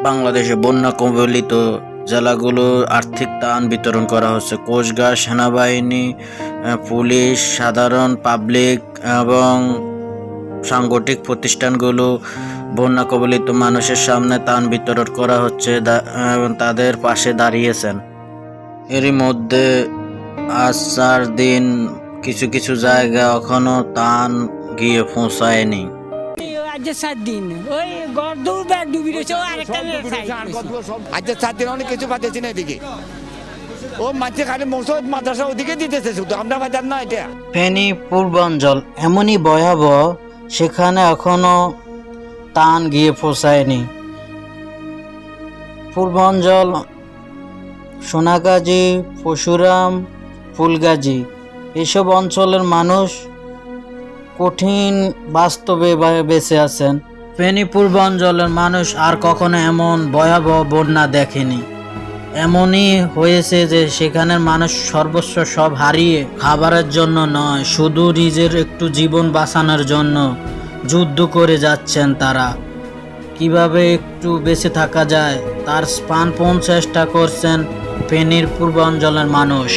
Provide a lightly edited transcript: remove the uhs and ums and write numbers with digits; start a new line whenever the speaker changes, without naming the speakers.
বাংলাদেশে বন্যা কবলিত জেলাগুলোর আর্থিক ত্রাণ বিতরণ করা হচ্ছে। কোস্টগার্ড, সেনাবাহিনী, পুলিশ, সাধারণ পাবলিক এবং সাংগঠনিক প্রতিষ্ঠানগুলো বন্যা কবলিত মানুষের সামনে ত্রাণ বিতরণ করা হচ্ছে, তাদের পাশে দাঁড়িয়েছেন। এরই মধ্যে আজ 4 দিন কিছু কিছু জায়গা এখনো ত্রাণ গিয়ে পৌঁছায়নি।
আজ 4 দিন ওই গর্দুর ব্যাগ ডুবি রয়েছে,
আজ 4 দিন অনেক কিছু পাতেছি না এদিকে। ও মাঝে খালি মসজিদ মাদ্রাসা ওদিকে দিতেছে, শুধু আমরা বাজার না। এটা
ফেনী পূর্বাঞ্চল এমনই ভয়াবহ, সেখানে এখনো ত্রাণ গিয়ে পৌঁছায়নি। পূর্বাঞ্চল সোনাগাজী, পরশুরাম, ফুলগাজী এসব অঞ্চলের মানুষ কঠিন বাস্তবে বেঁচে আছেন। ফেনী পূর্বাঞ্চলের মানুষ আর কখনো এমন ভয়াবহ বন্যা দেখেনি। এমনই হয়েছে যে সেখানের মানুষ সর্বস্ব সব হারিয়ে খাবারের জন্য নয়, শুধু নিজের একটু জীবন বাঁচানোর জন্য যুদ্ধ করে যাচ্ছেন। তারা কিভাবে একটু বেঁচে থাকা যায় তার প্রাণপণ চেষ্টা করছেন ফেনীর পূর্বাঞ্চলের মানুষ।